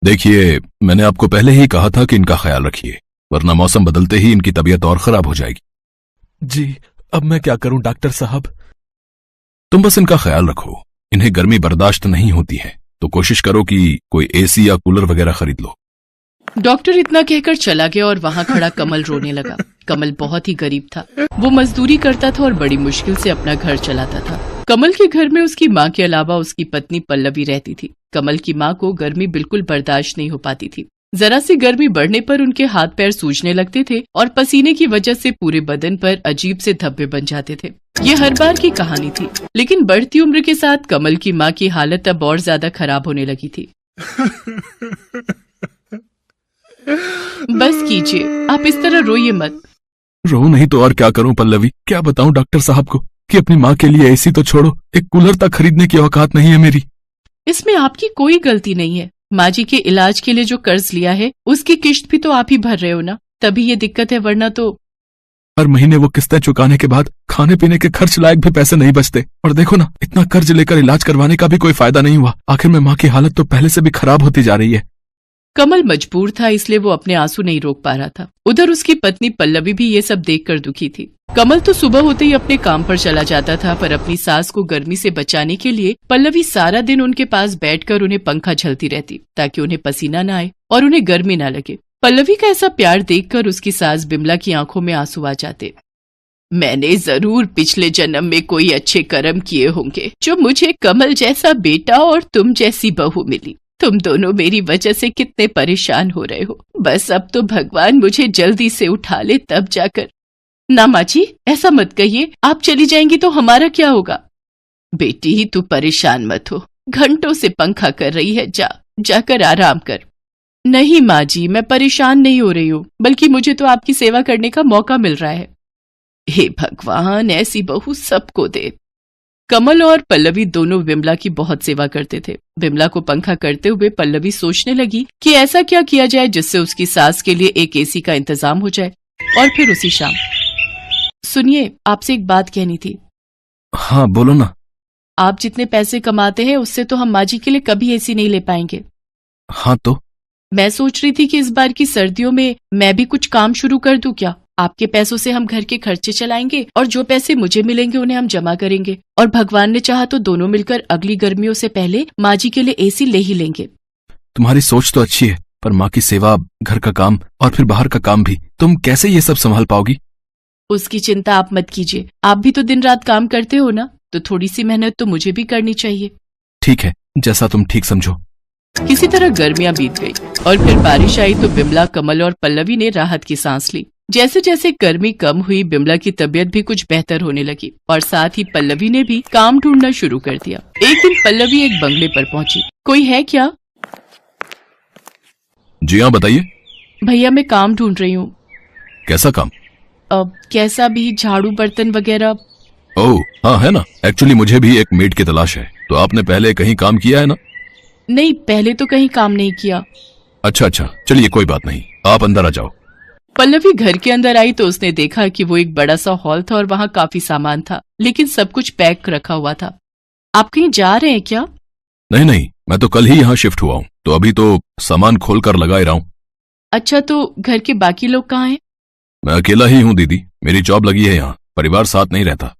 देखिए, मैंने आपको पहले ही कहा था कि इनका ख्याल रखिए, वरना मौसम बदलते ही इनकी तबीयत और खराब हो जाएगी। जी, अब मैं क्या करूं डॉक्टर साहब? तुम बस इनका ख्याल रखो। इन्हें गर्मी बर्दाश्त नहीं होती है, तो कोशिश करो कि कोई एसी या कूलर वगैरह खरीद लो। डॉक्टर इतना कहकर चला गया और वहाँ खड़ा कमल रोने लगा। कमल बहुत ही गरीब था। वो मजदूरी करता था और बड़ी मुश्किल से अपना घर चलाता था। कमल के घर में उसकी माँ के अलावा उसकी पत्नी पल्लवी रहती थी। कमल की माँ को गर्मी बिल्कुल बर्दाश्त नहीं हो पाती थी। जरा सी गर्मी बढ़ने पर उनके हाथ पैर सूजने लगते थे और पसीने की वजह से पूरे बदन पर अजीब से धब्बे बन जाते थे। ये हर बार की कहानी थी, लेकिन बढ़ती उम्र के साथ कमल की माँ की हालत अब और ज्यादा खराब होने लगी थी। बस कीजिए, आप इस तरह रोइए मत। रो नहीं तो और क्या करूं पल्लवी? क्या बताऊं डॉक्टर साहब को कि अपनी माँ के लिए एसी तो छोड़ो, एक कूलर तक खरीदने की औकात नहीं है मेरी। इसमें आपकी कोई गलती नहीं है। माँ जी के इलाज के लिए जो कर्ज लिया है उसकी किश्त भी तो आप ही भर रहे हो ना, तभी ये दिक्कत है, वरना तो। हर महीने वो किस्तें चुकाने के बाद खाने पीने के खर्च लायक भी पैसे नहीं बचते। और देखो ना, इतना कर्ज लेकर इलाज करवाने का भी कोई फायदा नहीं हुआ। आखिर में माँ की हालत तो पहले से भी खराब होती जा रही है। कमल मजबूर था, इसलिए वो अपने आंसू नहीं रोक पा रहा था। उधर उसकी पत्नी पल्लवी भी ये सब देखकर दुखी थी। कमल तो सुबह होते ही अपने काम पर चला जाता था, पर अपनी सास को गर्मी से बचाने के लिए पल्लवी सारा दिन उनके पास बैठकर उन्हें पंखा झलती रहती, ताकि उन्हें पसीना न आए और उन्हें गर्मी न लगे। पल्लवी का ऐसा प्यार देखकर उसकी सास बिमला की आंखों में आंसू आ जाते। मैंने जरूर पिछले जन्म में कोई अच्छे कर्म किए होंगे, जो मुझे कमल जैसा बेटा और तुम जैसी बहू मिली। तुम दोनों मेरी वजह से कितने परेशान हो रहे हो। बस अब तो भगवान मुझे जल्दी से उठा ले, तब जाकर। ना माँ जी, ऐसा मत कहिए। आप चली जाएंगी तो हमारा क्या होगा? बेटी, तू परेशान मत हो। घंटों से पंखा कर रही है, जाकर आराम कर। नहीं माँ जी, मैं परेशान नहीं हो रही हूँ, बल्कि मुझे तो आपकी सेवा करने का मौका मिल रहा है। हे भगवान, ऐसी बहू सबको दे। कमल और पल्लवी दोनों विमला की बहुत सेवा करते थे। विमला को पंखा करते हुए पल्लवी सोचने लगी कि ऐसा क्या किया जाए जिससे उसकी सास के लिए एक एसी का इंतजाम हो जाए। और फिर उसी शाम, सुनिए, आपसे एक बात कहनी थी। हाँ बोलो ना। आप जितने पैसे कमाते हैं उससे तो हम माँ जी के लिए कभी एसी नहीं ले पाएंगे। हाँ तो? मैं सोच रही थी कि इस बार की सर्दियों में मैं भी कुछ काम शुरू कर दूं क्या? आपके पैसों से हम घर के खर्चे चलाएंगे और जो पैसे मुझे मिलेंगे उन्हें हम जमा करेंगे, और भगवान ने चाहा तो दोनों मिलकर अगली गर्मियों से पहले माँ जी के लिए एसी ले ही लेंगे। तुम्हारी सोच तो अच्छी है, पर माँ की सेवा, घर का काम और फिर बाहर का काम भी, तुम कैसे ये सब संभाल पाओगी? उसकी चिंता आप मत कीजिए। आप भी तो दिन रात काम करते हो ना, तो थोड़ी सी मेहनत तो मुझे भी करनी चाहिए। ठीक है, जैसा तुम ठीक समझो। किसी तरह गर्मियां बीत गई और फिर बारिश आई तो बिमला, कमल और पल्लवी ने राहत की सांस ली। जैसे जैसे गर्मी कम हुई, बिमला की तबीयत भी कुछ बेहतर होने लगी और साथ ही पल्लवी ने भी काम ढूंढना शुरू कर दिया। एक दिन पल्लवी एक बंगले पर पहुंची। कोई है क्या? जी हाँ, बताइए। भैया, मैं काम ढूंढ रही हूँ। कैसा काम? कैसा भी, झाड़ू बर्तन वगैरह। ओह हाँ, है ना। एक्चुअली मुझे भी एक मेड की तलाश है। तो आपने पहले कहीं काम किया है ना? नहीं, पहले तो कहीं काम नहीं किया। अच्छा, चलिए कोई बात नहीं, आप अंदर आ जाओ। पल्लवी घर के अंदर आई तो उसने देखा कि वो एक बड़ा सा हॉल था और वहाँ काफी सामान था, लेकिन सब कुछ पैक रखा हुआ था। आप कहीं जा रहे हैं क्या? नहीं, मैं तो कल ही यहाँ शिफ्ट हुआ हूँ, तो अभी तो सामान खोल कर लगा ही रहा हूँ। अच्छा, तो घर के बाकी लोग कहाँ हैं? मैं अकेला ही हूँ दीदी, मेरी जॉब लगी है यहाँ, परिवार साथ नहीं रहता।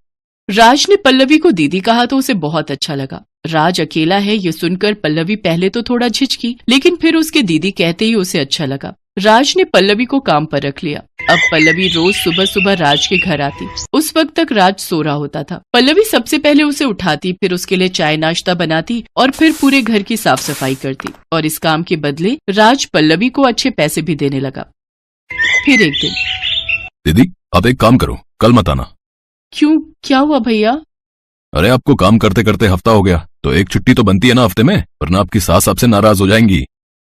राज ने पल्लवी को दीदी कहा तो उसे बहुत अच्छा लगा। राज अकेला है ये सुनकर पल्लवी पहले तो थोड़ा झिझकी, लेकिन फिर उसके दीदी कहते ही उसे अच्छा लगा। राज ने पल्लवी को काम पर रख लिया। अब पल्लवी रोज सुबह सुबह राज के घर आती। उस वक्त तक राज सो रहा होता था। पल्लवी सबसे पहले उसे उठाती, फिर उसके लिए चाय नाश्ता बनाती और फिर पूरे घर की साफ सफाई करती, और इस काम के बदले राज पल्लवी को अच्छे पैसे भी देने लगा। फिर एक दिन, दीदी आप एक काम करो, कल मत आना। क्यों, क्या हुआ भैया? अरे आपको काम करते करते हफ्ता हो गया, तो एक छुट्टी तो बनती है ना हफ्ते में, वरना आपकी सास आपसे नाराज हो जाएंगी।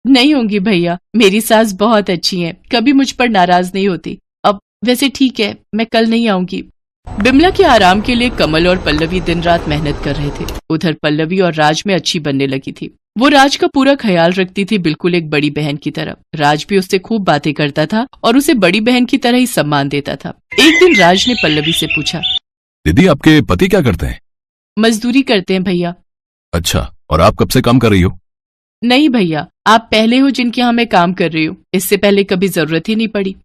नहीं होंगी भैया, मेरी सास बहुत अच्छी है, कभी मुझ पर नाराज नहीं होती। अब वैसे ठीक है, मैं कल नहीं आऊंगी। बिमला के आराम के लिए कमल और पल्लवी दिन रात मेहनत कर रहे थे। उधर पल्लवी और राज में अच्छी बनने लगी थी। वो राज का पूरा ख्याल रखती थी, बिल्कुल एक बड़ी बहन की तरह। राज भी उससे खूब बातें करता था और उसे बड़ी बहन की तरह ही सम्मान देता था। एक दिन राज ने पल्लवी से पूछा, दीदी आपके पति क्या करते हैं? मजदूरी करते हैं भैया। अच्छा, और आप कब से काम कर रही हो? नहीं भैया, आप पहले हो जिनके यहाँ मैं काम कर रही हूँ, इससे पहले कभी जरूरत ही नहीं पड़ी।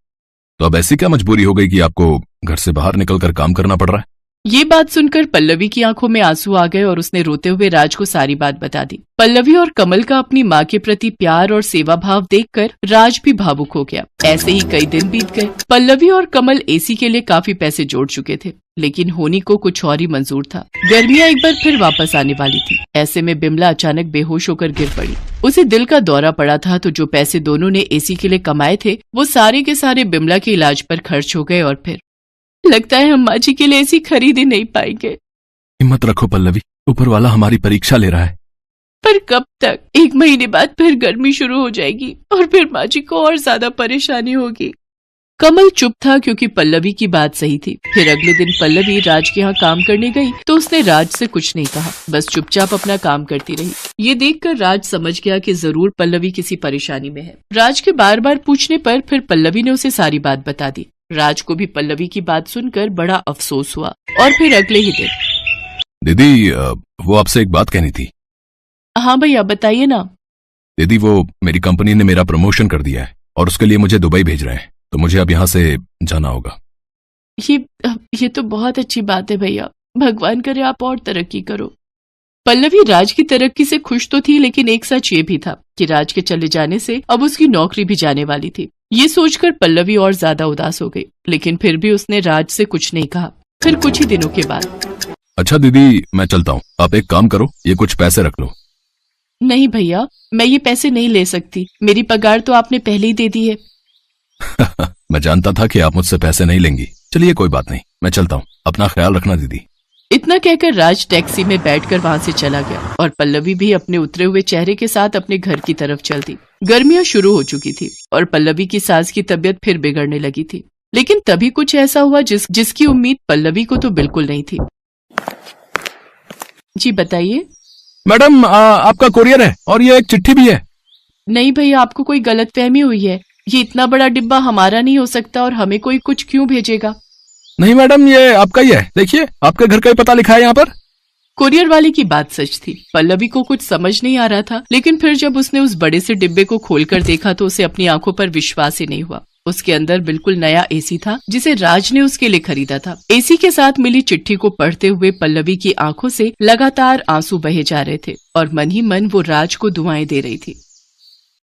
तो अब ऐसी क्या मजबूरी हो गई कि आपको घर से बाहर निकलकर काम करना पड़ रहा है? ये बात सुनकर पल्लवी की आंखों में आंसू आ गए और उसने रोते हुए राज को सारी बात बता दी। पल्लवी और कमल का अपनी माँ के प्रति प्यार और सेवा भाव देखकर राज भी भावुक हो गया। ऐसे ही कई दिन बीत गए। पल्लवी और कमल एसी के लिए काफी पैसे जोड़ चुके थे, लेकिन होनी को कुछ और ही मंजूर था। गर्मियाँ एक बार फिर वापस आने वाली थी। ऐसे में बिमला अचानक बेहोश होकर गिर पड़ी। उसे दिल का दौरा पड़ा था, तो जो पैसे दोनों ने एसी के लिए कमाए थे वो सारे के सारे बिमला के इलाज पर खर्च हो गए और फिर लगता है हम माँ जी के लिए एसी खरीद ही नहीं पाएंगे। हिम्मत रखो पल्लवी, ऊपर वाला हमारी परीक्षा ले रहा है। पर कब तक? 1 महीने बाद फिर गर्मी शुरू हो जाएगी और फिर माँ जी को और ज्यादा परेशानी होगी। कमल चुप था क्योंकि पल्लवी की बात सही थी। फिर अगले दिन पल्लवी राज के यहाँ काम करने गई तो उसने राज से कुछ नहीं कहा, बस चुपचाप अपना काम करती रही। ये देखकर राज समझ गया कि जरूर पल्लवी किसी परेशानी में है। राज के बार बार पूछने पर फिर पल्लवी ने उसे सारी बात बता दी। राज को भी पल्लवी की बात सुनकर बड़ा अफसोस हुआ। और फिर अगले ही दिन, दीदी वो आपसे एक बात कहनी थी। हाँ भैया बताइए ना। दीदी वो मेरी कंपनी ने मेरा प्रमोशन कर दिया है और उसके लिए मुझे दुबई भेज रहे हैं, तो मुझे अब यहाँ से जाना होगा। ये तो बहुत अच्छी बात है भैया, भगवान करे आप और तरक्की करो। पल्लवी राज की तरक्की से खुश तो थी, लेकिन एक सच ये भी था कि राज के चले जाने से अब उसकी नौकरी भी जाने वाली थी। ये सोचकर पल्लवी और ज्यादा उदास हो गई, लेकिन फिर भी उसने राज से कुछ नहीं कहा। फिर कुछ ही दिनों के बाद, अच्छा दीदी मैं चलता हूँ, आप एक काम करो, ये कुछ पैसे रख लो। नहीं भैया, मैं ये पैसे नहीं ले सकती, मेरी पगार तो आपने पहले ही दे दी है। मैं जानता था कि आप मुझसे पैसे नहीं लेंगी। चलिए कोई बात नहीं, मैं चलता हूँ, अपना ख्याल रखना दीदी। इतना कहकर राज टैक्सी में बैठकर वहां से चला गया और पल्लवी भी अपने उतरे हुए चेहरे के साथ अपने घर की तरफ चल दी। गर्मियां शुरू हो चुकी थी और पल्लवी की सास की तबीयत फिर बिगड़ने लगी थी, लेकिन तभी कुछ ऐसा हुआ जिसकी उम्मीद पल्लवी को तो बिल्कुल नहीं थी। जी बताइए। मैडम आपका कोरियर है और ये एक चिट्ठी भी है। नहीं भैया, आपको कोई गलतफहमी हुई है। ये इतना बड़ा डिब्बा हमारा नहीं हो सकता और हमें कोई कुछ क्यों भेजेगा? नहीं मैडम, ये आपका ही है, देखिए आपके घर का ही पता लिखा है यहाँ पर। कुरियर वाले की बात सच थी। पल्लवी को कुछ समझ नहीं आ रहा था, लेकिन फिर जब उसने उस बड़े से डिब्बे को खोलकर देखा तो उसे अपनी आंखों पर विश्वास ही नहीं हुआ। उसके अंदर बिल्कुल नया एसी था जिसे राज ने उसके लिए खरीदा था। एसी के साथ मिली चिट्ठी को पढ़ते हुए पल्लवी की आंखों से लगातार आंसू बहे जा रहे थे और मन ही मन वो राज को दुआएं दे रही थी।